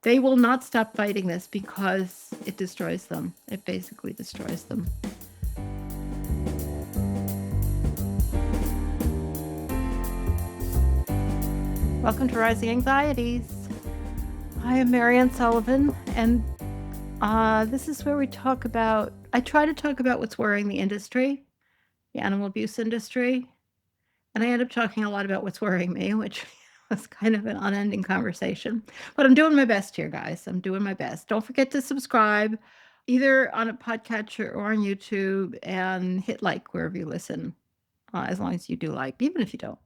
They will not stop fighting this because it destroys them. It basically destroys them. Welcome to Rising Anxieties. I am Mariann Sullivan, and this is where I try to talk about what's worrying the industry, the animal abuse industry, and I end up talking a lot about what's worrying me, which was kind of an unending conversation. But I'm doing my best here, guys. I'm doing my best. Don't forget to subscribe, either on a podcatcher or on YouTube, and hit like wherever you listen, as long as you do like, even if you don't.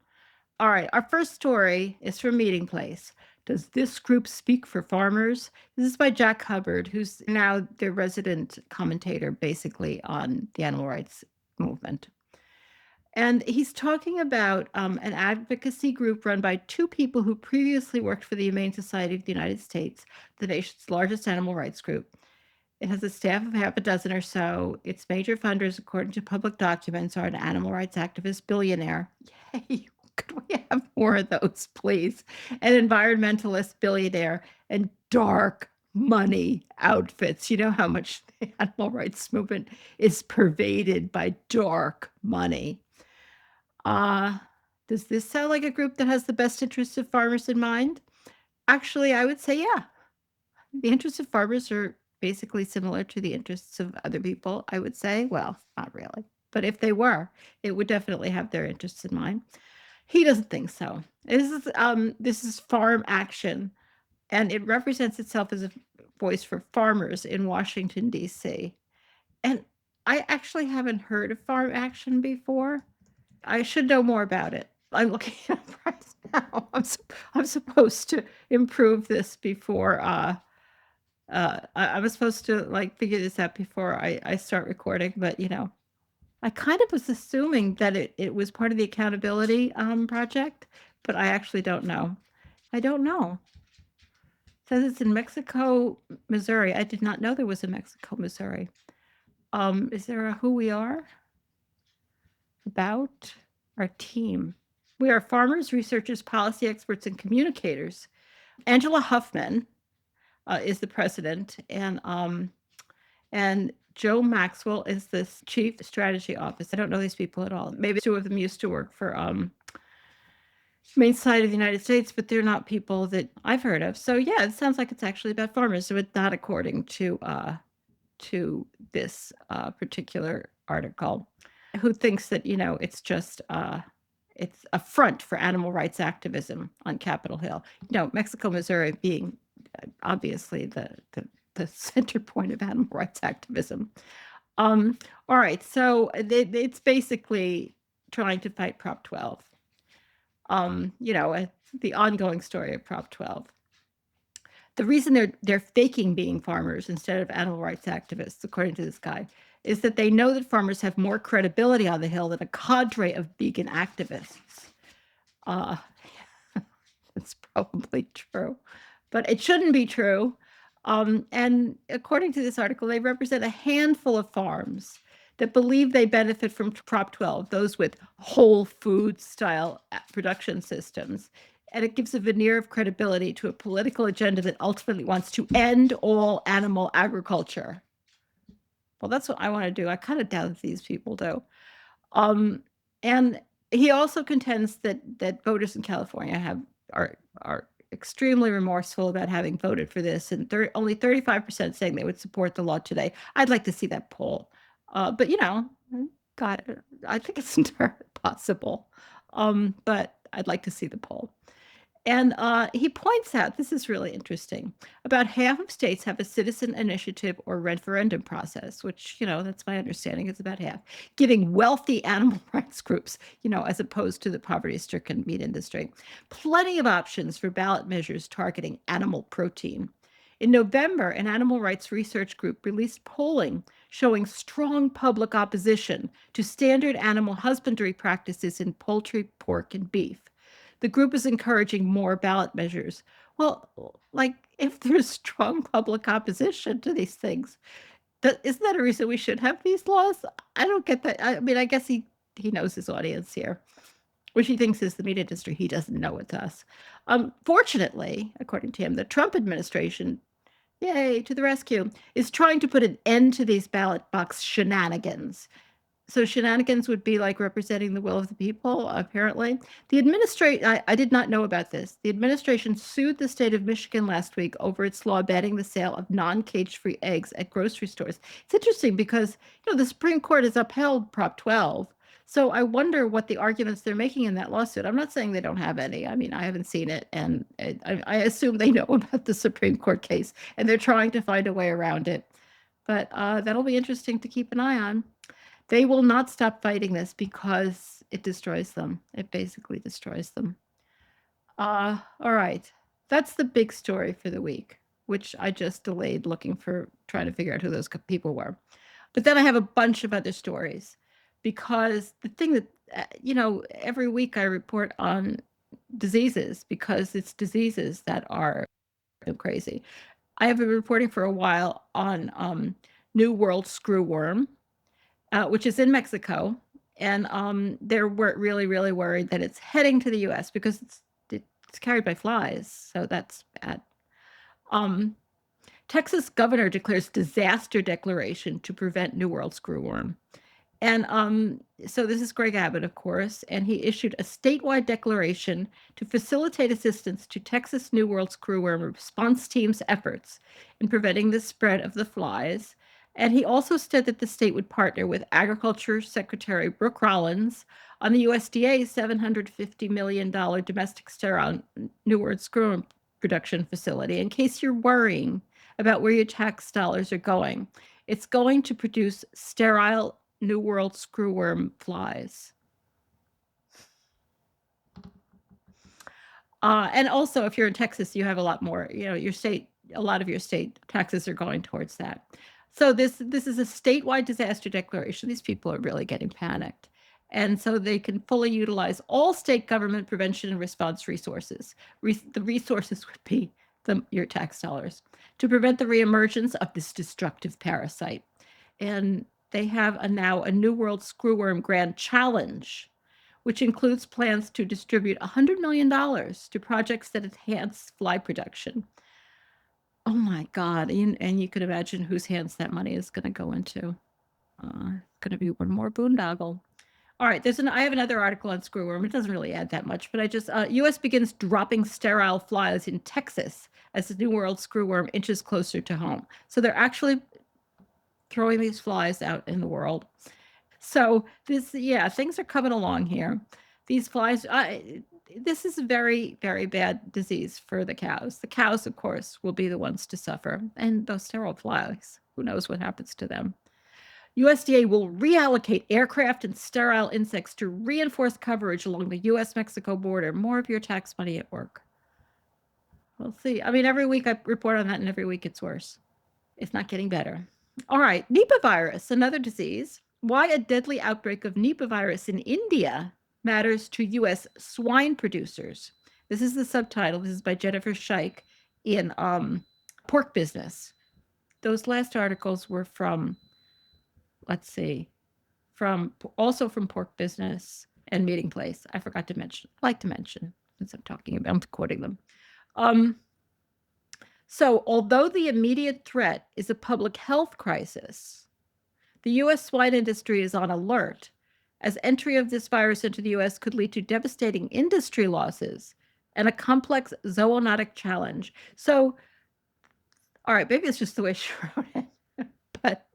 All right, our first story is from Meeting Place. Does this group speak for farmers? This is by Jack Hubbard, who's now their resident commentator, basically, on the animal rights movement. And he's talking about an advocacy group run by two people who previously worked for the Humane Society of the United States, the nation's largest animal rights group. It has a staff of half a dozen or so. Its major funders, according to public documents, are an animal rights activist billionaire. Yay! Could we have more of those, please? An environmentalist billionaire and dark money outfits. You know how much the animal rights movement is pervaded by dark money. Does this sound like a group that has the best interests of farmers in mind? Actually, I would say, yeah. The interests of farmers are basically similar to the interests of other people, I would say. Well, not really. But if they were, it would definitely have their interests in mind. He doesn't think so. This is Farm Action, and it represents itself as a voice for farmers in Washington, D.C. And I actually haven't heard of Farm Action before. I should know more about it. I'm looking at it right now. I'm supposed to improve this before I was supposed to like figure this out before I start recording, but I kind of was assuming that it was part of the accountability project, but I actually don't know. I don't know. It says it's in Mexico, Missouri. I did not know there was a Mexico, Missouri. Is there a who we are? About our team. We are farmers, researchers, policy experts, and communicators. Angela Huffman is the president, and Joe Maxwell is this chief strategy officer. I don't know these people at all. Maybe two of them used to work for Main Side of the United States, but they're not people that I've heard of. So yeah, it sounds like it's actually about farmers. So it's not according to this particular article. Who thinks that it's just it's a front for animal rights activism on Capitol Hill. Mexico, Missouri being obviously the center point of animal rights activism. All right, so it's basically trying to fight Prop 12. The ongoing story of Prop 12. The reason they're faking being farmers instead of animal rights activists, according to this guy, is that they know that farmers have more credibility on the Hill than a cadre of vegan activists. That's probably true, but it shouldn't be true. And according to this article, they represent a handful of farms that believe they benefit from Prop 12, those with whole food style production systems. And it gives a veneer of credibility to a political agenda that ultimately wants to end all animal agriculture. Well, that's what I want to do. I kind of doubt that these people do. And he also contends that voters in California are extremely remorseful about having voted for this, and only 35% saying they would support the law today. I'd like to see that poll. But God, I think it's entirely possible. But I'd like to see the poll. And he points out, this is really interesting, about half of states have a citizen initiative or referendum process, which, that's my understanding, is about half, giving wealthy animal rights groups, as opposed to the poverty-stricken meat industry, plenty of options for ballot measures targeting animal protein. In November, an animal rights research group released polling showing strong public opposition to standard animal husbandry practices in poultry, pork, and beef. The group is encouraging more ballot measures. Well, if there's strong public opposition to these things, isn't that a reason we should have these laws? I don't get that. I mean, I guess he knows his audience here. which he thinks is the meat industry. He doesn't know it's us. Fortunately, according to him, the Trump administration, yay, to the rescue, is trying to put an end to these ballot box shenanigans. So shenanigans would be like representing the will of the people, apparently. The administration, I did not know about this. The administration sued the state of Michigan last week over its law banning the sale of non-cage-free eggs at grocery stores. It's interesting because, the Supreme Court has upheld Prop 12. So I wonder what the arguments they're making in that lawsuit. I'm not saying they don't have any. I mean, I haven't seen it, and I assume they know about the Supreme Court case, and they're trying to find a way around it. But that'll be interesting to keep an eye on. They will not stop fighting this because it destroys them. It basically destroys them. All right. That's the big story for the week, which I just delayed trying to figure out who those people were. But then I have a bunch of other stories because the thing that, every week I report on diseases because it's diseases that are crazy. I have been reporting for a while on New World Screwworm, which is in Mexico. And they're really, really worried that it's heading to the U.S. because it's carried by flies. So that's bad. Texas governor declares disaster declaration to prevent New World Screwworm. And so this is Greg Abbott, of course, and he issued a statewide declaration to facilitate assistance to Texas New World Screwworm response team's efforts in preventing the spread of the flies. And he also said that the state would partner with Agriculture Secretary Brooke Rollins on the USDA's $750 million domestic sterile New World Screwworm production facility. In case you're worrying about where your tax dollars are going, it's going to produce sterile New World Screwworm flies. And also, if you're in Texas, you have a lot more, a lot of your state taxes are going towards that. So this is a statewide disaster declaration. These people are really getting panicked. And so they can fully utilize all state government prevention and response resources. The resources would be your tax dollars to prevent the reemergence of this destructive parasite. And they have now a New World Screwworm Grand Challenge, which includes plans to distribute $100 million to projects that enhance fly production. Oh my God. And you could imagine whose hands that money is going to go into. It's going to be one more boondoggle. All right, I have another article on screwworm. It doesn't really add that much, but U.S. begins dropping sterile flies in Texas as the New World Screwworm inches closer to home. So they're actually throwing these flies out in the world. So things are coming along here. These flies, this is a very, very bad disease for the cows. The cows, of course, will be the ones to suffer. And those sterile flies, who knows what happens to them. USDA will reallocate aircraft and sterile insects to reinforce coverage along the U.S.-Mexico border. More of your tax money at work. We'll see. I mean, every week I report on that, and every week it's worse. It's not getting better. All right, Nipah virus, another disease. Why a deadly outbreak of Nipah virus in India matters to U.S. swine producers. This is the subtitle. This is by Jennifer Scheich in Pork Business. Those last articles were from, let's see, also from Pork Business and Meeting Place. I forgot to mention. I like to mention since I'm quoting them. So, although the immediate threat is a public health crisis, the U.S. swine industry is on alert, as entry of this virus into the U.S. could lead to devastating industry losses and a complex zoonotic challenge. So, all right, maybe it's just the way she wrote it, but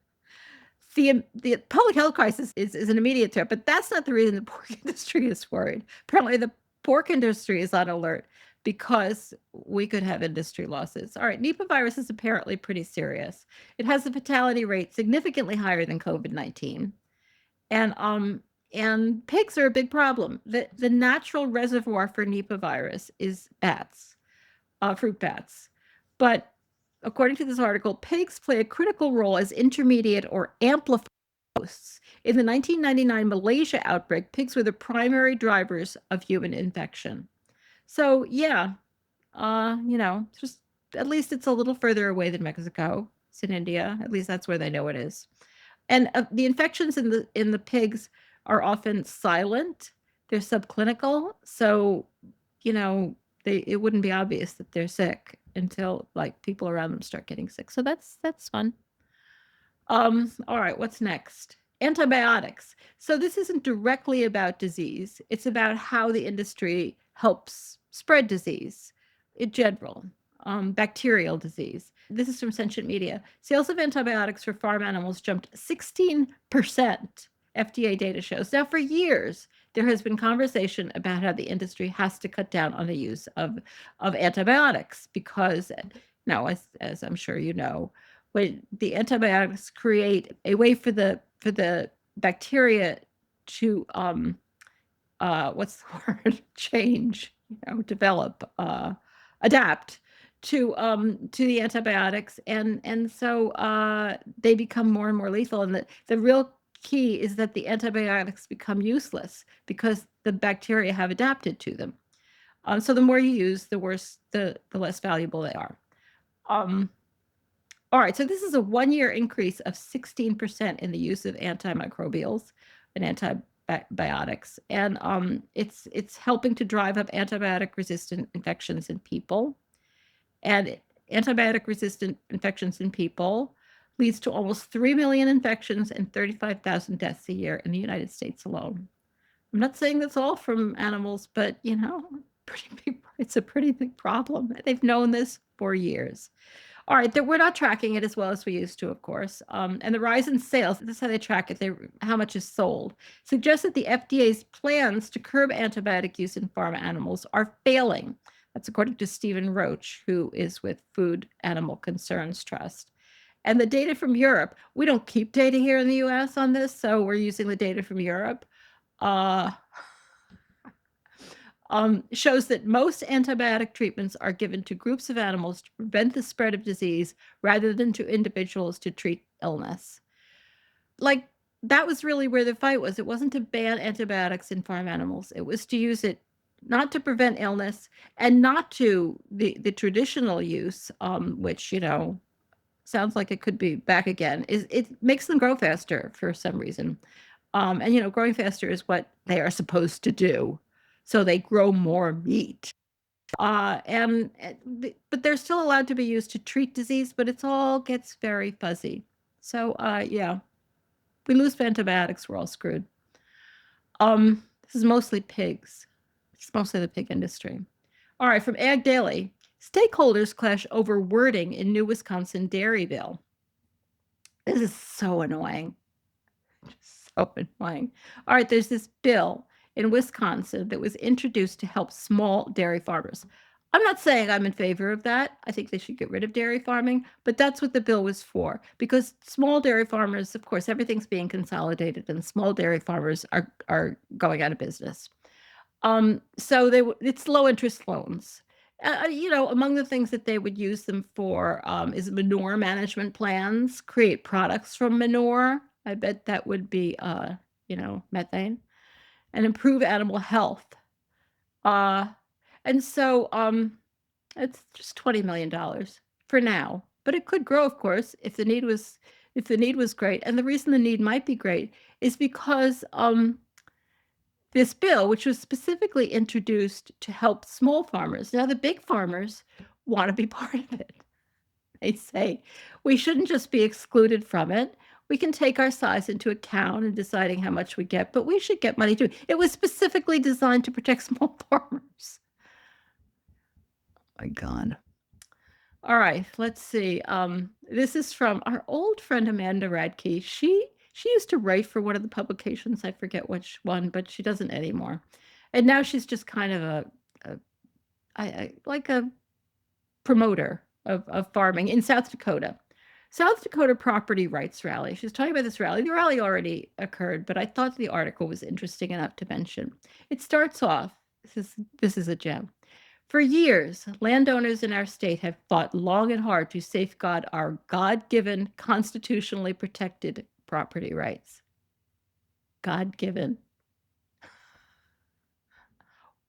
the public health crisis is an immediate threat, but that's not the reason the pork industry is worried. Apparently, the pork industry is on alert because we could have industry losses. All right, Nipah virus is apparently pretty serious. It has a fatality rate significantly higher than COVID-19. And pigs are a big problem. The natural reservoir for Nipah virus is bats, fruit bats. But according to this article, pigs play a critical role as intermediate or amplifier hosts. In the 1999 Malaysia outbreak, pigs were the primary drivers of human infection. So just at least it's a little further away than Mexico. It's in India. At least that's where they know it is. And the infections in the pigs are often silent. they're subclinical, so, you know, it wouldn't be obvious that they're sick until, like, people around them start getting sick. So that's fun. All right, what's next? Antibiotics. So this isn't directly about disease. It's about how the industry helps spread disease in general, bacterial disease. This is from Sentient Media. Sales of antibiotics for farm animals jumped 16%, FDA data shows. Now, for years, there has been conversation about how the industry has to cut down on the use of antibiotics because, now, as I'm sure you know, when the antibiotics create a way for the bacteria to what's the word, change, develop, adapt to the antibiotics, and so they become more and more lethal. And the real key is that the antibiotics become useless because the bacteria have adapted to them. So the more you use, the worse, the less valuable they are. All right, so this is a 1-year increase of 16% in the use of antimicrobials and antibiotics, and it's helping to drive up antibiotic-resistant infections in people. And antibiotic-resistant infections in people leads to almost 3 million infections and 35,000 deaths a year in the United States alone. I'm not saying that's all from animals, but it's a pretty big problem. They've known this for years. All right, we're not tracking it as well as we used to, of course. And the rise in sales, this is how they track it, how much is sold, suggests that the FDA's plans to curb antibiotic use in farm animals are failing. That's according to Stephen Roach, who is with Food Animal Concerns Trust. And the data from Europe, we don't keep data here in the US on this, so we're using the data from Europe. Shows that most antibiotic treatments are given to groups of animals to prevent the spread of disease rather than to individuals to treat illness. Like, that was really where the fight was. It wasn't to ban antibiotics in farm animals. It was to use it not to prevent illness and not to the traditional use, which, sounds like it could be back again. It makes them grow faster for some reason. And growing faster is what they are supposed to do. So they grow more meat. But they're still allowed to be used to treat disease, but it all gets very fuzzy. So yeah, if we lose antibiotics, we're all screwed. This is mostly pigs. It's mostly the pig industry. All right, from Ag Daily, stakeholders clash over wording in new Wisconsin dairy bill. This is so annoying. Just so annoying. All right, there's this bill in Wisconsin that was introduced to help small dairy farmers. I'm not saying I'm in favor of that. I think they should get rid of dairy farming, but that's what the bill was for. Because small dairy farmers, of course, everything's being consolidated, and small dairy farmers are going out of business. So it's low interest loans. Among the things that they would use them for is manure management plans, create products from manure. I bet that would be, methane, and improve animal health. And so it's just $20 million for now, but it could grow, of course, if the need was great. And the reason the need might be great is because this bill, which was specifically introduced to help small farmers. Now, the big farmers want to be part of it. They say we shouldn't just be excluded from it. We can take our size into account in deciding how much we get, but we should get money too. It was specifically designed to protect small farmers. Oh my God. All right, let's see. This is from our old friend Amanda Radke. She used to write for one of the publications. I forget which one, but she doesn't anymore. And now she's just kind of like a promoter of farming in South Dakota. South Dakota property rights rally. She's talking about this rally. The rally already occurred, but I thought the article was interesting enough to mention. It starts off, this is a gem. For years, landowners in our state have fought long and hard to safeguard our God-given, constitutionally protected property rights. God-given.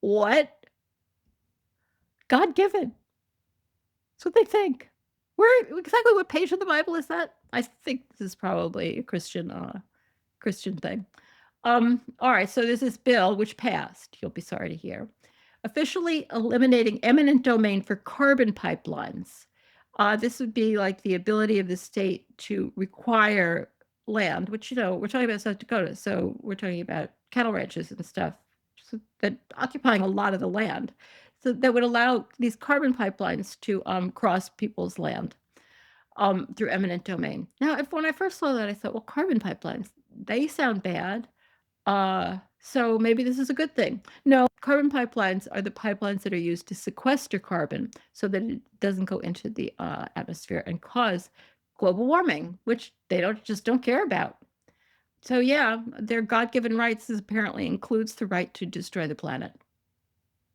What? God-given. That's what they think. Exactly what page of the Bible is that? I think this is probably a Christian thing. All right, so there's this bill which passed, you'll be sorry to hear, officially eliminating eminent domain for carbon pipelines. This would be like the ability of the state to require land, which, we're talking about South Dakota, so we're talking about cattle ranches and stuff that occupying a lot of the land. So that would allow these carbon pipelines to cross people's land through eminent domain. Now, when I first saw that, I thought, well, carbon pipelines, they sound bad. So maybe this is a good thing. No, carbon pipelines are the pipelines that are used to sequester carbon so that it doesn't go into the atmosphere and cause global warming, which they don't care about. So yeah, their God-given rights apparently includes the right to destroy the planet.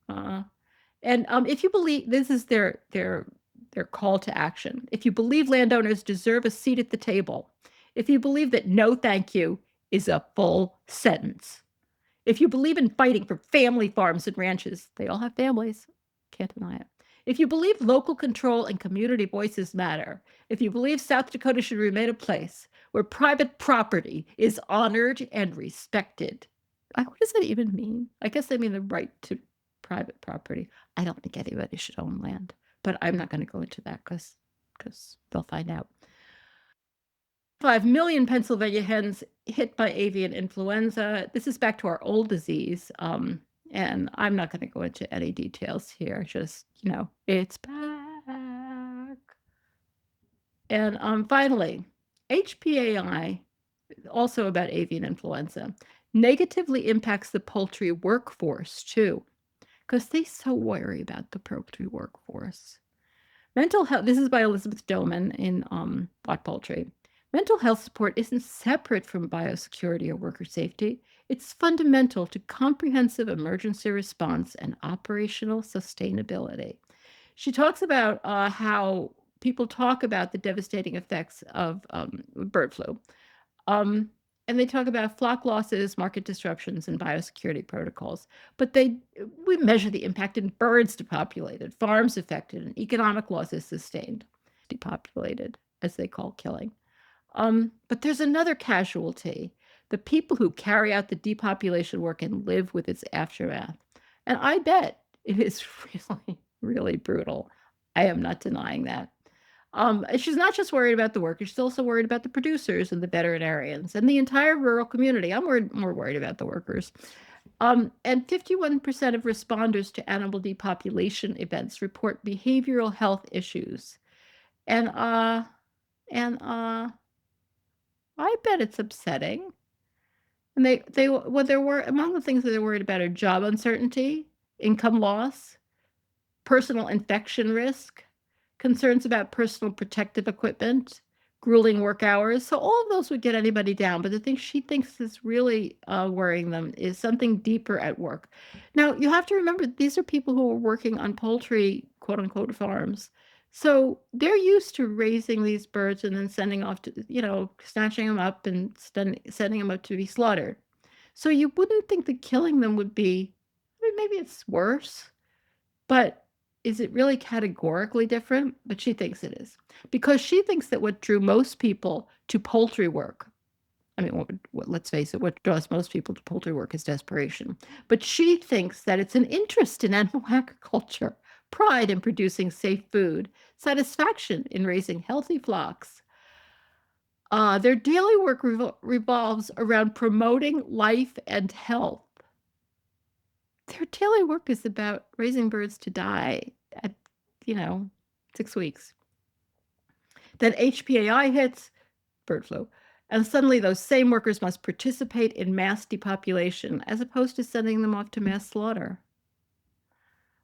And if you believe this is their call to action, if you believe landowners deserve a seat at the table, if you believe that no thank you is a full sentence, if you believe in fighting for family farms and ranches, they all have families, can't deny it. If you believe local control and community voices matter, if you believe South Dakota should remain a place where private property is honored and respected. What does that even mean? I guess they mean the right to private property. I don't think anybody should own land, but I'm not going to go into that because they'll find out. 5 million Pennsylvania hens hit by avian influenza. This is back to our old disease. And I'm not going to go into any details here. Just, it's back. And finally, HPAI, also about avian influenza, negatively impacts the poultry workforce too, because they so worry about the poultry workforce. Mental health, this is by Elizabeth Doman in Black Poultry. Mental health support isn't separate from biosecurity or worker safety. It's fundamental to comprehensive emergency response and operational sustainability. She talks about how people talk about the devastating effects of bird flu. And they talk about flock losses, market disruptions, and biosecurity protocols. But we measure the impact in birds depopulated, farms affected, and economic losses sustained. Depopulated, as they call killing. But there's another casualty, the people who carry out the depopulation work and live with its aftermath. And I bet it is really, really brutal. I am not denying that. She's not just worried about the workers, she's also worried about the producers and the veterinarians and the entire rural community. I'm more worried about the workers. And 51% of responders to animal depopulation events report behavioral health issues. And I bet it's upsetting. And they're among the things that they're worried about are job uncertainty, income loss, personal infection risk, concerns about personal protective equipment, grueling work hours. So all of those would get anybody down. But the thing she thinks is really worrying them is something deeper at work. Now, you have to remember, these are people who are working on poultry, quote unquote, farms. So they're used to raising these birds and then sending off to, snatching them up and sending them up to be slaughtered. So you wouldn't think that killing them would be, maybe it's worse, but is it really categorically different? But she thinks it is. Because she thinks that what drew most people to poultry work, let's face it, what draws most people to poultry work is desperation. But she thinks that it's an interest in animal agriculture, pride in producing safe food, satisfaction in raising healthy flocks. Their daily work revolves around promoting life and health. Their daily work is about raising birds to die at, 6 weeks. Then HPAI hits, bird flu, and suddenly those same workers must participate in mass depopulation as opposed to sending them off to mass slaughter.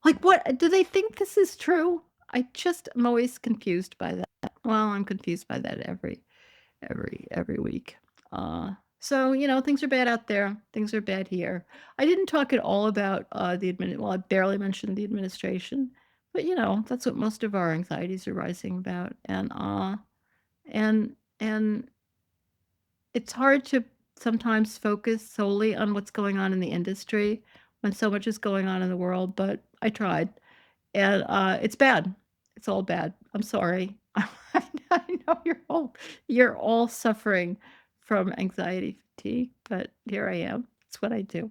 Like, what? Do they think this is true? I'm always confused by that. Well, I'm confused by that every week. So, things are bad out there. Things are bad here. I didn't talk at all about I barely mentioned the administration, but that's what most of our anxieties are rising about. And it's hard to sometimes focus solely on what's going on in the industry when so much is going on in the world, but I tried. And it's bad. It's all bad. I'm sorry. I know you're all suffering from anxiety fatigue, but here I am. It's what I do.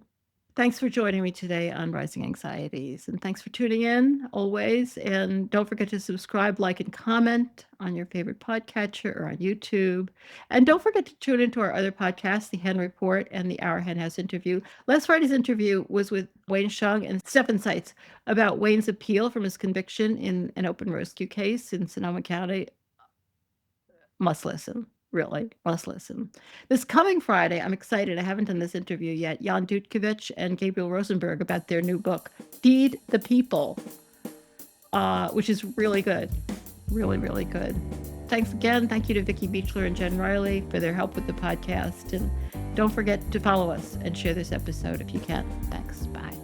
Thanks for joining me today on Rising Anxieties, and thanks for tuning in always. And don't forget to subscribe, like, and comment on your favorite podcatcher or on YouTube. And don't forget to tune into our other podcasts, The Hen Report and the Our Hen House interview. Last Friday's interview was with Wayne Shung and Stefan Seitz about Wayne's appeal from his conviction in an open rescue case in Sonoma County. Must listen. Really, must listen. This coming Friday, I'm excited. I haven't done this interview yet. Jan Dutkiewicz and Gabriel Rosenberg about their new book, Feed the People, which is really good. Really, really good. Thanks again. Thank you to Vicki Beechler and Jen Riley for their help with the podcast. And don't forget to follow us and share this episode if you can. Thanks. Bye.